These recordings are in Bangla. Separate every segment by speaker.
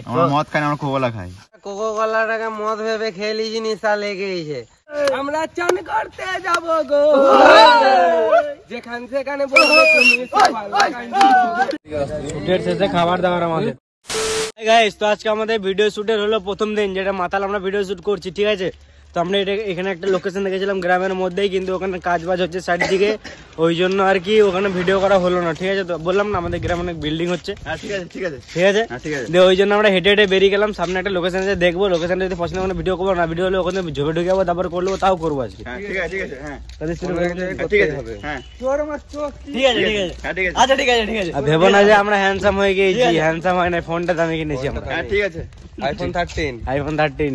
Speaker 1: আমরা মদ খাই না, আমরা কোকা-কোলা খাই।
Speaker 2: কোকা-কোলাটাকে মদ ভেবে খেয়ে লিজি, নিশা লেগেছে। আমরা চান করতে যাব গো, যেখান সেখানে বলবে তুমি শুটের শেষে খাবার দাবার আমাদের। গাইস, তো আজকে আমাদের ভিডিও শুটের হলো প্রথম দিন, যেটা মাতাল আমরা ভিডিও শুট করছি, ঠিক আছে। তো আমরা এখানে একটা লোকেশন দেখেছিলাম গ্রামের মধ্যেই, কিন্তু ওখানে কাজ বাজ হচ্ছে সাইড দিকে, ওই জন্য আর কি ওখানে ভিডিও করা হলো না, ঠিক আছে। তো বললাম না আমাদের গ্রামে অনেক বিল্ডিং হচ্ছে, ঠিক আছে ঠিক আছে। ওই জন্য আমরা হেঁটে হেঁটে বেরিয়ে গেলাম, সামনে একটা লোকেশন আছে, দেখবো লোকেশন যদি পছন্দ করে ভিডিও করবো, না ভিডিও হলে ওখানে ঝোপে ঢুকে যাবো, তারপর করবো, তাও করবো আজকে। ভেবো না যে আমরা হ্যান্ডসাম হয়ে গিয়েছি, হ্যান্ডসাম হয় না, ফোনটা দামি কিনেছি আমরা, ঠিক আছে, আইফোন 13।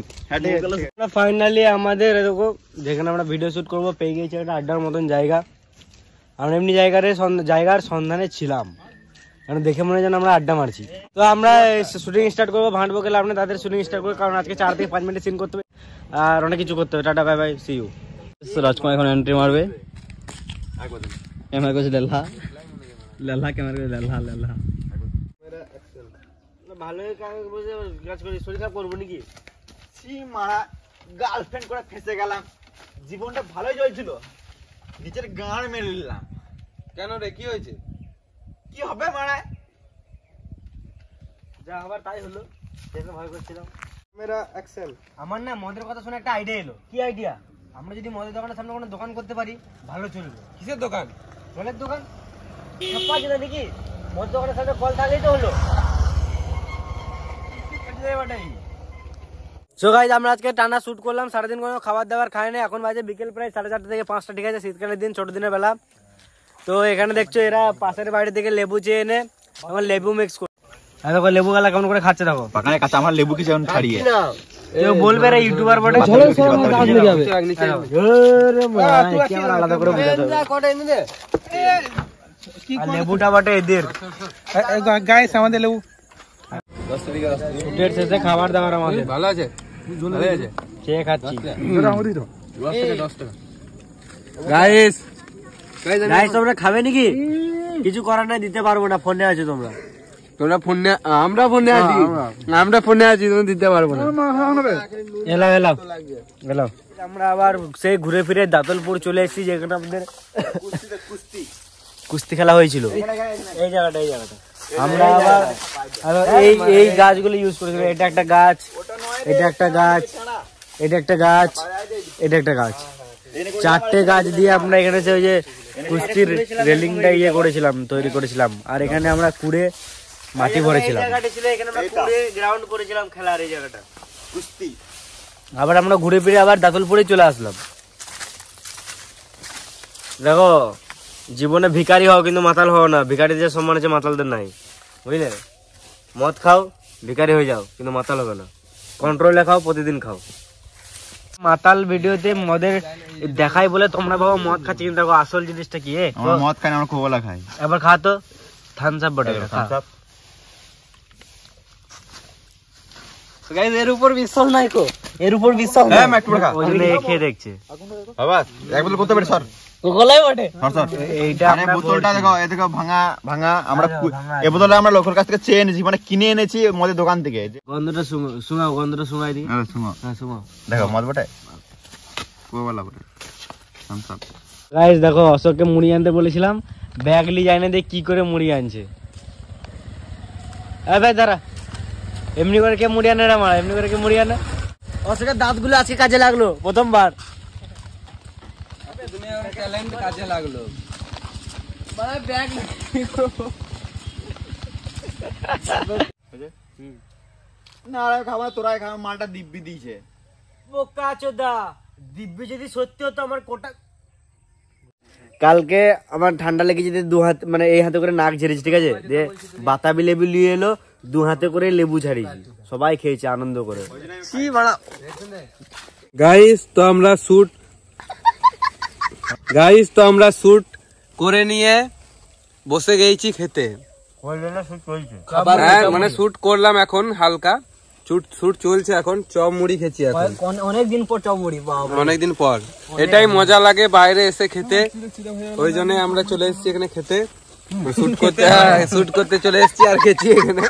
Speaker 2: ফাইনালি আমাদের এরকম যেখানে আমরা ভিডিও শুট করবো পেয়ে গেছি একটা আড্ডার মতন জায়গা। আমরা এমনি জায়গার সন্ধানে ছিলাম, কারণ দেখে মনে হয় যেন আমরা আড্ডা মারছি। তো আমরা শুটিং স্টার্ট করবো, ভাঁটবো গেলে আপনি তাদের শুটিং স্টার্ট করবো, কারণ আজকে 4 থেকে 5 মিনিট সিন করতে হবে আর অনেক কিছু করতে হবে। Tata bye bye, see you. Rajkumar এখন এন্ট্রি মারবে, ক্যামেরা করছে লেল্লা ক্যামেরা করে লেল্লা ভালোই কাজ করি, শরীর খারাপ করবো নাকি?
Speaker 1: গার্লফ্রেন্ড করে ফেসে গেলাম, জীবনটা ভালোই চলছিল, নিচের গাঁড় মেরে নিলাম।
Speaker 2: কেন রে, কি হয়েছে?
Speaker 1: কি হবে মারায়,
Speaker 2: যা আবার তাই হলো, দেখে ভয় করছিলাম। আমার না মদের কথা শুনে একটা আইডিয়া এলো। কি আইডিয়া? আমরা যদি মদের দোকানের সামনে কোনো দোকান করতে পারি, ভালো চলবে। কিসের দোকান? জলের দোকান। নাকি মদের দোকানের সামনে কল থাকলেই তো হলো। সো গাইস, আমরা আজকে টানা শুট করলাম, সারাদিন কোনো খাবার দাবার খাই না। এখন বাজে বিকেল প্রায় 4:30 থেকে 5টা, ঠিক আছে, শীতকালের দিন, ছোট দিনের বেলা। তো এখানে দেখছো এরা পাশের বাড়ি থেকে লেবু চেয়ে এনে আমার লেবু মিক্স করে, দেখো লেবু গালা কেমন করে খাচ্ছে, দেখো পাকানে কাঁচা আমার লেবু কি যেমন ছাড়িয়ে কেউ বলবে রে ইউটিউবার বটে, আলাদা করে লেবুটা বটে এদের। গাইস, আমাদের লেবু শুটের শেষে খাবার দাবার আমাদের ভালো আছে, খেয়ে খাচ্ছি। গাইস তোমরা খাবে নাকি? কিছু করার নাই, দিতে পারবো না, ফোনে আছে তোমরা ফোনে, আমরা ফোনে আছি, তুমি দিতে পারবো না। এলাও আমরা আবার সেই ঘুরে ফিরে দাতলপুর চলে এসেছি, যেখানে আমাদের কুস্তি খেলা হয়েছিল। এই জায়গাটা আমরা আবার এই গাছগুলো ইউজ করেছিল। এটা একটা গাছ, এটা একটা গাছ, এটা একটা গাছ, এটা একটা গাছ, 4টে গাছ দিয়ে আমরা এখানে ওই যে কুস্তির রেলিংটা তৈরি করেছিলাম। আর এখানে আমরা কুড়ে মাটি ভরেছিলাম, গ্রাউন্ড করেছিলাম খেলার এই জায়গাটা কুস্তি। আবার আমরা ঘুরে ফিরে আবার দাতলপুরে চলে আসলাম। দেখো, জীবনে ভিখারি হও কিন্তু মাতাল হও না। ভিখারিদের যে সম্মান আছে মাতালদের নাই, বুঝলে? মদ খাও, ভিখারি হয়ে যাও, কিন্তু মাতাল হবে না। কন্ট্রোলে খাও, প্রতিদিন খাও। মাতাল ভিডিওতে মদের দেখাই বলে তোমরা ভাবো মদ খাচ্ছি, কিন্তু দেখো আসল জিনিসটা কি।
Speaker 1: আমরা মদ খাই না, আমরা কোকা-কোলা খাই।
Speaker 2: এবার খা তো, থামস আপ বটে, এর উপর বিশ্বাস নাই কো, এর উপর বিশ্বাস নাই, ওই জন্য খেয়ে দেখছে।
Speaker 1: বাবা এক বোতল করতে পারি স্যার,
Speaker 2: কোকালাই বটে
Speaker 1: এইটা। বোতলটা দেখো, এ দেখো ভাঙা। আমরা এই বোতলটা আমরা লোকের কাছ থেকে চেয়ে এনেছি, মানে কিনে এনেছি মদের দোকান থেকে।
Speaker 2: গন্ধটা শুঙাও, গন্ধটা শুঙাই দি। হ্যাঁ শুঙাও,
Speaker 1: দেখো মদ বটে, কোকালা বটে।
Speaker 2: গাইস দেখো, অশোককে মুড়ি আনতে বলেছিলাম, ব্যাগ লি যায় না, দেখ কি করে মুড়ি আনছে। ভাই দাঁড়া, এমনি করে কে মুড়ি আনে রে মারা, এমনি করে কে মুড়ি আনে? অশোকের দাঁতগুলো আজকে কাজে লাগলো প্রথমবার। কাজে লাগলো ব্যাগ
Speaker 1: না খাবার, তোরাই খাবার, মালটা দিব্যি দিয়েছে।
Speaker 2: বোকা চোদা, দিব্যি যদি সত্যি হতো আমার কোটা। কালকে আমার ঠান্ডা লেগেছে, দু হাত মানে এই হাতে করে নাক ঝেড়েছি, ঠিক আছে, দিয়ে বাতাবি লেবু নিয়ে এলো, 2 হাতে করে লেবু ছাড়িয়েছি, সবাই খেয়েছে আনন্দ করে।
Speaker 3: গাইস তো আমরা শুট করে নিয়ে বসে গেছি খেতে। মানে শুট করলাম, এখন হালকা শুট চলছে, এখন চপ মুড়ি খেয়েছি। এখন
Speaker 2: অনেকদিন পর চপ মুড়ি,
Speaker 3: অনেকদিন পর, এটাই মজা লাগে বাইরে এসে খেতে, ওই জন্য আমরা চলে এসেছি এখানে খেতে। শুট করতে চলে এসেছি আর খেয়েছি এখানে।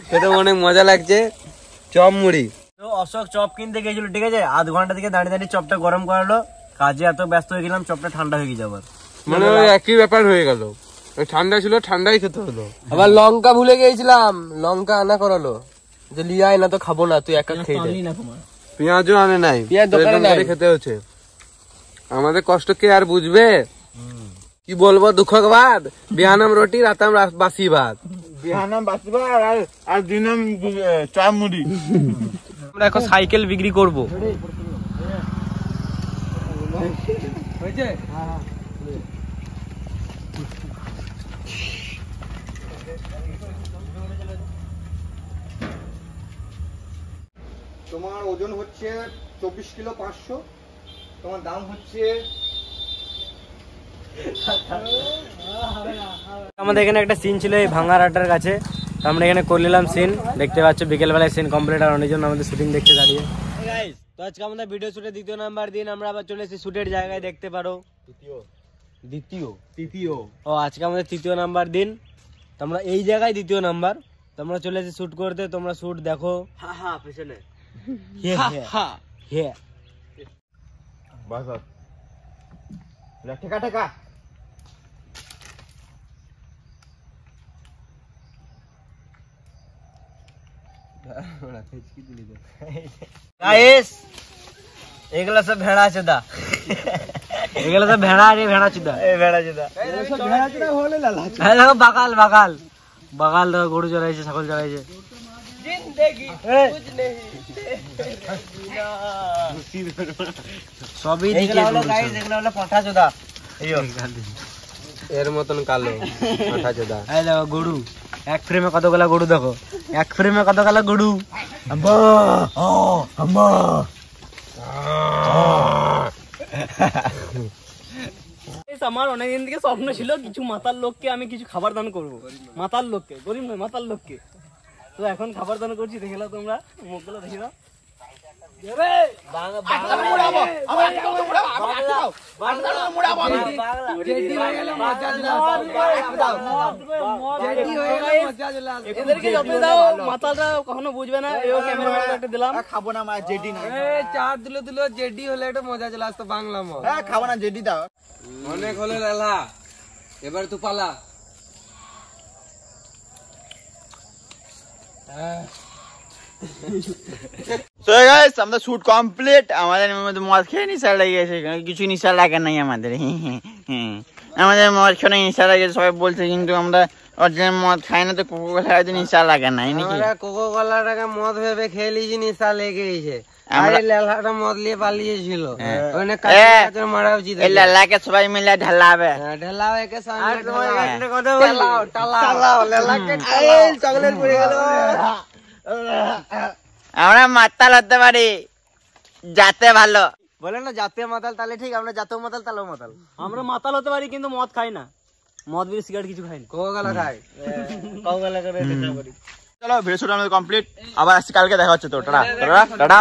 Speaker 3: খেতে অনেক মজা লাগছে। চপ মুড়ি।
Speaker 2: তো অশোক চপ কিনতে গেছিল, ঠিক আছে, আধ ঘন্টা থেকে দাঁড়িয়ে দাঁড়িয়ে চপটা গরম করালো, কাজে এত ব্যস্ত হয়ে গেলাম চপটা ঠান্ডা হয়ে গেছে আবার।
Speaker 3: মানে ওই একই ব্যাপার হয়ে গেল, ঠান্ডা ছিল ঠান্ডাই খেতে হলো। আবার লঙ্কা ভুলে গিয়েছিলাম, লঙ্কা আনা করালো যে লিয়ে আয় না তো খাবো না, তুই একা খেয়ে দে। পেঁয়াজও আনে নাই, পেঁয়াজ দোকানে খেতে হচ্ছে। আমাদের কষ্ট কে আর বুঝবে? কি বলবো, দুঃখক বাদ। বিহানাম রুটি, রাতাম বাসি ভাত।
Speaker 1: বিহানাম বাসি ভাত আর দিনাম চপ মুড়ি।
Speaker 2: আমরা এখন সাইকেল বিক্রি করবো।
Speaker 1: তোমার ওজন হচ্ছে 24 কিলো 500, তোমার দাম হচ্ছে।
Speaker 2: আমাদের এখানে একটা সিন ছিল এই ভাঙারাটার কাছে, তো আমরা এখানে করে নিলাম সিন। দেখতে পাচ্ছ বিকেল বেলায় সিন কমপ্লিট, আর অনেকজন আমাদের শুটিং দেখতে দাঁড়িয়ে। তো আজকে আমাদের ভিডিও শুটে দ্বিতীয় নাম্বার দিন, আমরা আবার চলে এসেছি শুটের জায়গায়, দেখতে পারো। তৃতীয় ও আজকে আমাদের তৃতীয় নাম্বার দিন, তোমরা এই জায়গায় দ্বিতীয় নাম্বার, তোমরা চলে এসেছি শুট করতে। তোমরা শুট দেখো। পেছনে
Speaker 1: বাস ঠেকা ঠেকা।
Speaker 2: গাইস এগুলা সব ভেড়া চোদা, এগুলা সব ভেড়া রে, ভেড়া চোদা, এই ভেড়া চোদা, ভেড়া চোদা হলে লালা। হ্যাঁ দেখো বাগাল বাগাল বাগাল, দেখো গরু চড়াইছে, ছাগল চড়াইছে। জিন্দেগি কুছ নেহি সবই দিকে হলো গাইস, এগুলা হলো পাঠা চোদা।
Speaker 3: এর মতন কালো পাঠা চোদা।
Speaker 2: এই দেখো গরু, এক ফ্রেমে কতগুলা গরু, দেখো এক ফ্রেমে কতগুলা গরু। আম্মা আম্মা আমার অনেকদিন থেকে স্বপ্ন ছিল কিছু মাতাল লোককে আমি কিছু খাবার দান করবো, মাতাল লোককে, গরিব নয় মাতাল লোককে। তো এখন খাবার দান করছি, দেখে নাও তোমরা, মুখগুলো দেখে নাও। মাতালরা কখনো বুঝবে না, দিলাম খাবো না, জেডি না
Speaker 3: চার দিল জেডি হলে একটা মজা চলে আসতো। বাংলা মত
Speaker 1: খাবো না, জেডি দাও।
Speaker 3: অনেক হলে লালা, এবার তুই পালা।
Speaker 1: আমাদের শুট কমপ্লিট। আমাদের মদ খেয়ে নিশা লেগে গেছে, কিছু নিশা লাগে নাই আমাদের। আমাদের মদ খেয়ে নিশা লাগে সবাই বলছে, কিন্তু আমরা অরিজিনাল মদ খাই না, তো কোকো কোলা খাইতে নিশা লাগে নাই নাকি?
Speaker 3: কোকো কোলাটাকে মদ ভেবে খেয়ে লিয়েছি, নিশা লেগে গেছে। আরে লালাটা মদ নিয়ে পালিয়েছিল, মারা উচিত।
Speaker 1: লালাকে সবাই মিলে ঢালাবে,
Speaker 3: ঢেলাও একে
Speaker 1: চকলেট পড়ে গেল। আমরা মাতাল হতে পারি, যাতে ভালো
Speaker 2: বলে না, জাতে মাতাল তালে ঠিক, আমরা জাতেও মাতাল তালেও মাতাল। আমরা মাতাল হতে পারি কিন্তু মদ খাই না, মদ বিড়ি সিগারেট কিছু খাই না,
Speaker 3: কোকো কোলা খাই,
Speaker 2: কোকো কোলা করে চেষ্টা করি।
Speaker 1: চলো ভিডিও শুট আমাদের কমপ্লিট, আবার আসছি কালকে, দেখা হচ্ছে। তো টাটা টাটা টাটা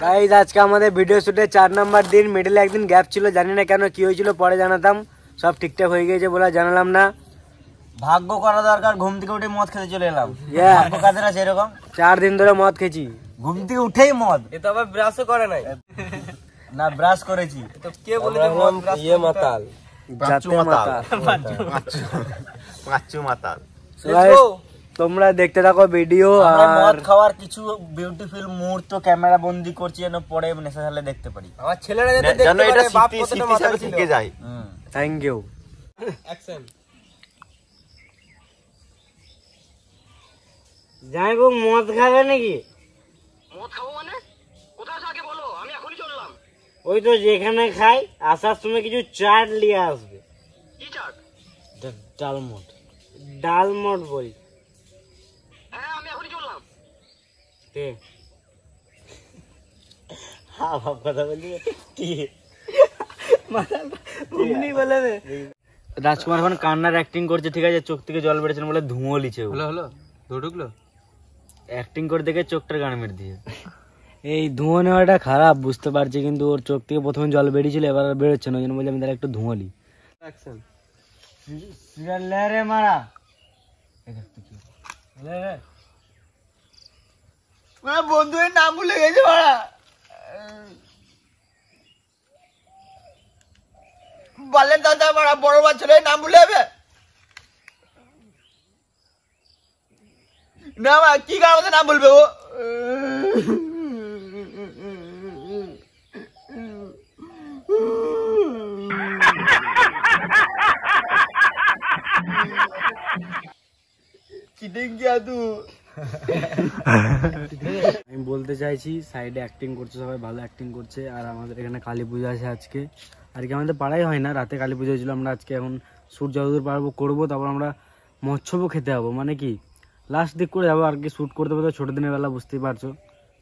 Speaker 2: গাইস, আজকে আমাদের ভিডিও শুটে 4 নাম্বার দিন। মিডলে একদিন গ্যাপ ছিল, জানি না কেন, কি হয়েছিল পরে জানাতাম। সব ঠিকঠাক হয়ে গিয়েছে বলে জানালাম না। ভাগ্য করা দরকার, ঘুম থেকে উঠে মদ খেতে চলে এলাম। ভাগ্য কাদের আছে এরকম? 4 দিন ধরে মদ খেয়েছি, ঘুম থেকে উঠেই মদ।
Speaker 3: এ তো আবার ব্রাশও করে নাই
Speaker 2: না, ব্রাশ করেছি।
Speaker 3: তো কে বলেছে মদ ব্রাশ? ইয়ে মাতাল,
Speaker 2: জাতে মাতাল,
Speaker 1: পাঁচু মাতাল।
Speaker 2: তোমরা দেখতে থাকো ভিডিও, আর মদ খাওয়ার কিছু বিউটিফুল মুহূর্ত ক্যামেরা বন্দি করছি, যেন পরে নেশা হলে দেখতে পারি।
Speaker 3: আমার ছেলেরা যাতে দেখতে পারে
Speaker 1: এটা
Speaker 3: বাপ
Speaker 1: স্মৃতি
Speaker 3: কতটা মাতাল
Speaker 1: হিসেবে
Speaker 3: ছিল।
Speaker 1: থেকে যায়।
Speaker 2: Thank you.
Speaker 3: অ্যাকশন।
Speaker 2: যাই গো, মদ খাবে নাকি?
Speaker 4: মদ খাবো মানে? কোথায় আছে আগে বলো, আমি এখনই চললাম।
Speaker 2: ওই তো যেখানে খাই, আসার সময় কিছু চাট নিয়ে আসবে।
Speaker 4: কি চাট?
Speaker 2: ডালমট, ডালমট বলি।
Speaker 4: হ্যাঁ আমি এখনই চললাম।
Speaker 2: কথা বলি রাজকুমার এখন কান্নার অ্যাক্টিং করছে, ঠিক আছে, চোখ থেকে জল বেড়েছে বলে ধুঁয়ো লিছে।
Speaker 3: হলো হলো ঢুকলো
Speaker 2: অ্যাক্টিং করে দেখে চোখটার গান মেরে দিয়ে। এই ধুঁয়ো নেওয়াটা খারাপ বুঝতে পারছি, কিন্তু ওর চোখ থেকে প্রথমে জল বেরিয়েছিল, এবার আর বেরোচ্ছে না, ওই জন্য বলছি আমি তাহলে একটু ধুঁয়ো লি।
Speaker 3: অ্যাকশন।
Speaker 2: সিরিয়াল লে রে মারা এই দেখ তুই কি লে রে
Speaker 1: মারা বন্ধুর নাম ভুলে গেছে মারা বলেন দাদা মারা বড় বাচ্চাদের নাম ভুলে যাবে না মা কি কারণে নাম বলবে ও
Speaker 2: আমি বলতে চাইছি সাইডে অ্যাক্টিং করছে সবাই ভালো অ্যাক্টিং করছে আর আমাদের এখানে কালী পুজো আছে আজকে আর কি আমাদের পাড়াই হয় না রাতে কালী পুজো হয়েছিল আমরা আজকে এখন শ্যুট যতদূর পারবো করবো তারপর আমরা মৎস্যভোগ খেতে যাবো মানে কি লাস্ট দিক করে যাবো আর কি শ্যুট করতে পারবো ছোটো দিনের বেলা বুঝতেই পারছো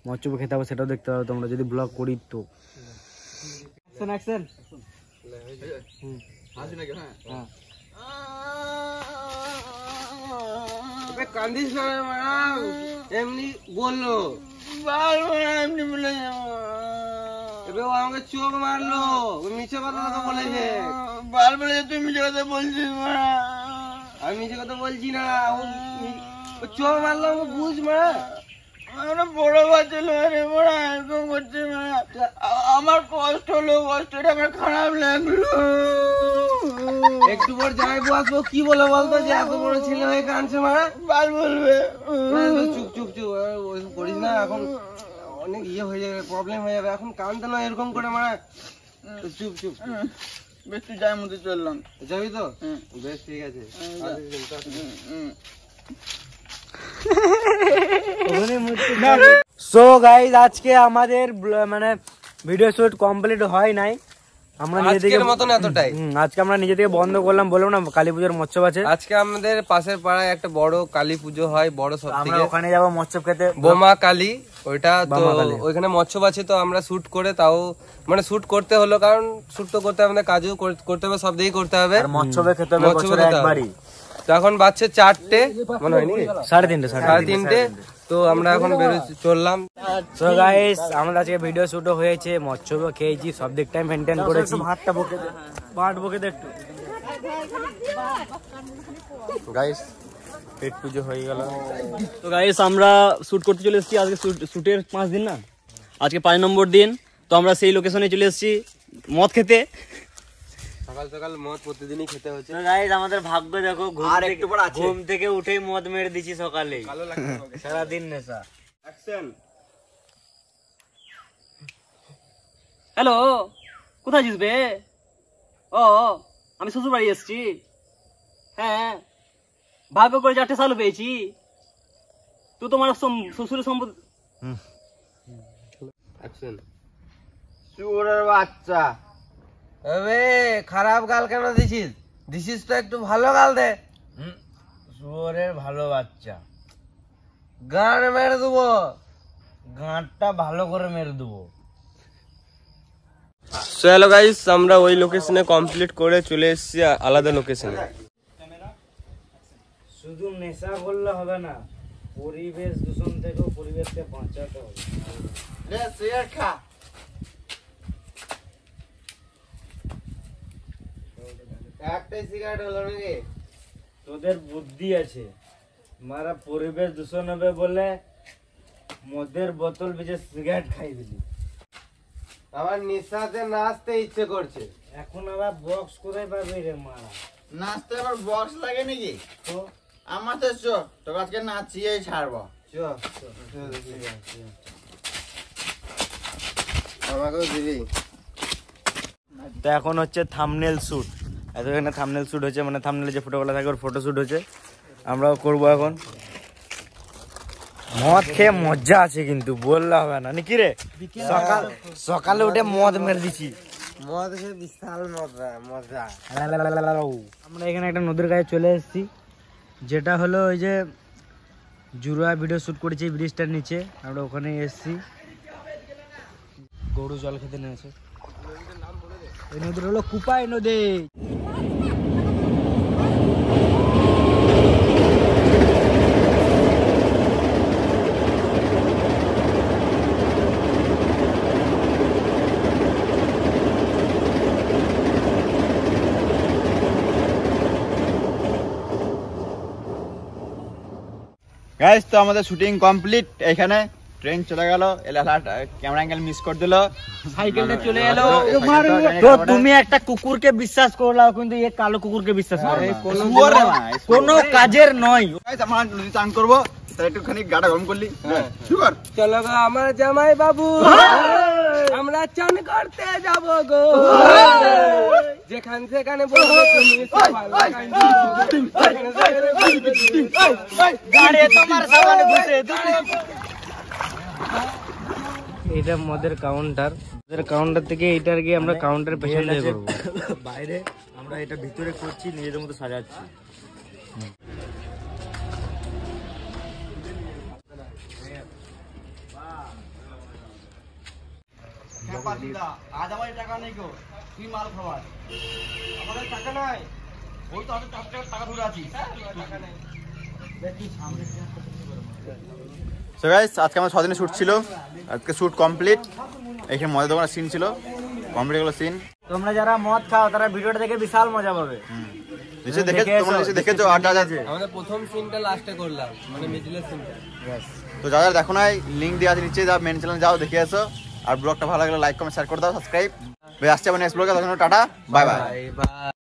Speaker 2: মৎস্যভোগ খেতে যাবো সেটাও দেখতে পাবো তোমরা যদি ব্লগ করি তো
Speaker 3: কান্দিস না এমনি বললো
Speaker 1: এমনি বলে
Speaker 3: এবার ও আমাকে চোখ মারলো মিছে কথা বলেছে
Speaker 1: বাল বলে তুই মিছে কথা বলছিস মারা
Speaker 3: আমি মিছে কথা বলছি না ও চোখ মারলো আমাকে বুঝ মারা
Speaker 1: আমরা বড় বাচ্চা রে বড় এরকম করছে আমার কষ্ট হলো কষ্টটা আমার খারাপ লাগলো
Speaker 3: একটু পর যাইবো আসবো কি বলে বলতো যে এত বড় ছেলে হয়ে কাঁদছে মারা
Speaker 1: বাল বলবে
Speaker 3: চুপ চুপ চুপ ওইসব করিস না এখন অনেক ইয়ে হয়ে যাবে প্রবলেম হয়ে যাবে এখন কাঁদতে না এরকম করে মারা চুপ চুপ
Speaker 1: বেশ তুই যাই মধ্যে চললাম
Speaker 3: যাবি তো বেশ ঠিক আছে
Speaker 2: সো গাইজ আজকে আমাদের মানে ভিডিও শুট কমপ্লিট হয় নাই আমরা নিজে থেকে
Speaker 3: মতন এতটাই
Speaker 2: আজকে আমরা নিজে থেকে বন্ধ করলাম বললাম না কালী পুজোর মৎস্য আছে
Speaker 3: আজকে আমাদের পাশের পাড়ায় একটা বড় কালী পুজো হয় বড় সব
Speaker 2: আমরা
Speaker 3: থেকে
Speaker 2: ওখানে যাবো মৎস্য খেতে
Speaker 3: বোমা কালী ওইটা তো ওইখানে মৎস্য আছে তো আমরা শুট করে তাও মানে শুট করতে হলো কারণ শুট তো করতে হবে আমাদের কাজও করতে হবে সব দিকেই করতে হবে
Speaker 2: মৎস্য খেতে হবে বছরে একবারই
Speaker 3: তো এখন বাজছে 4টে মনে হয় নাকি 3:30 তো আমরা এখন চললাম
Speaker 2: সো গাইস আমাদের আজকে ভিডিও শুটও হয়েছে মৎস্য খেয়েছি সব দিকটাই মেনটেন করেছি ভাতটা বকে দে ভাত বকে দে একটু
Speaker 3: গাইস পেট পুজো হয়ে গেল
Speaker 5: তো গাইস আমরা শুট করতে চলে এসেছি আজকে শুটের 5 দিন না আজকে 5 নম্বর দিন তো আমরা সেই লোকেশনে চলে এসেছি মদ খেতে
Speaker 3: সকাল সকাল মদ প্রতিদিনই খেতে হচ্ছে
Speaker 2: তো গাইস আমাদের ভাগ্য দেখো ঘুম থেকে উঠেই মদ মেরে দিছি সকালে সারা দিন নেশা
Speaker 3: অ্যাকশন
Speaker 5: হ্যালো কোথায় আছিস বে ও আমি শ্বশুর বাড়ি এসেছি হ্যাঁ ভাগ্য করে 4টে সালু পেয়েছি তুই তোমার শ্বশুরের সম্পত্তি
Speaker 3: অ্যাকশন
Speaker 1: চোরের বাচ্চা
Speaker 3: আবে খারাপ গাল কেন দিছিস তো একটু ভালো গাল দে
Speaker 2: শুয়োরের ভালো বাচ্চা
Speaker 3: গান মেরে দেবো
Speaker 2: গাঁটটা ভালো করে মেরে দেবো
Speaker 3: সো হ্যালো গাইস আমরা ওই লোকেশনে কমপ্লিট করে চলে এসেছি আলাদা লোকেশনে
Speaker 2: শুধু নেশা করলে হবে না পরিবেশ দূষণ থেকেও পরিবেশকে বাঁচাতে হবে
Speaker 1: লে সিগারেট খা
Speaker 3: একটাই সিগারেট হলো নাকি
Speaker 2: তোদের বুদ্ধি আছে মারা পরিবেশ দূষণ হবে বলে মদের বোতল বেজে সিগারেট খাই দিলি
Speaker 3: আবার নিঃশ্বাসে নাচতে ইচ্ছে করছে
Speaker 2: এখন আবার বক্স কোথায় পাবি রে মারা
Speaker 1: নাচতে আবার বক্স লাগে নাকি
Speaker 2: তো
Speaker 1: আমার তো চো তোকে আজকে নাচিয়েই ছাড়বো
Speaker 3: আমাকেও দিবি
Speaker 2: তো এখন হচ্ছে থাম্বনেল শুট এখানে থাম্বনেল শুট হচ্ছে মানে থাম্বনেলে যে ফটোগুলো থাকে ওর ফটো শুট হচ্ছে আমরাও করবো এখন মদ খেয়ে মজা আছে কিন্তু বললে হবে না নাকি রে সকালে উঠে মদ মেরে দিছি
Speaker 3: মদ খেয়ে বিশাল মজা
Speaker 2: আমরা এখানে একটা নদীর গায়ে চলে এসেছি যেটা হলো ওই যে জুড়া ভিডিও শুট করেছি ব্রিজটার নিচে আমরা ওখানে এসেছি গরু জল খেতে নেমেছে এই নদীর হলো কুপাই নদী
Speaker 1: গাইস তো আমাদের শুটিং কমপ্লিট। এখানে ট্রেন চলে গেল, ক্যামেরা অ্যাঙ্গেল মিস করে দিল,
Speaker 2: সাইকেলটা চলে এলো। তো তুমি একটা কুকুরকে বিশ্বাস করলাও, কিন্তু এই কালো কুকুরকে বিশ্বাস করো না, কোনো কাজের নয়।
Speaker 1: গাইস আমরা নদী চান করবো, তাই একটুখানি গাটা গরম করলি। সুগার
Speaker 3: চলো গো আমার জামাই বাবু, আমরা চান করতে যাব গো, যেখান সেখানে বলবে তুমি
Speaker 2: গাড়ি তোমার সামনে ঘুরতে। এটা মদের কাউন্টার, কাউন্টার থেকে এইটার গিয়ে আমরা কাউন্টার পেছন দিয়ে করবো। বাইরে আমরা এটা ভিতরে করছি, নিজেদের মতো সাজাচ্ছি।
Speaker 1: আজ আমার টাকা নেই গো, তুই মাল খাবার, আমাদের টাকা নাই, ওই তো আমাদের টাকা ধরে আছি। সো গাইস আজকে আমার 6 দিনের শুট ছিল, আজকে শুট কমপ্লিট। এখানে মদের দোকানের সিন ছিল, কমপ্লিট হলো সিন।
Speaker 2: তোমরা যারা মদ খাও তারা ভিডিওটা দেখে বিশাল মজা পাবে।
Speaker 1: নিচে দেখেছো আড্ডা আছে।
Speaker 3: আমাদের প্রথম সিনটা লাস্টে করলাম, মানে মিডিলের সিনটা।
Speaker 1: তো যারা দেখো নাই, লিঙ্ক দেওয়া আছে নিচে, যাও মেন চ্যানেল যাও দেখে এসো। আর ব্লগটা ভালো লাগলে লাইক কমেন্ট শেয়ার করে দাও, সাবস্ক্রাইব। আসছে মানে নেক্সট ব্লগে, তখন টাটা, বাই বাই।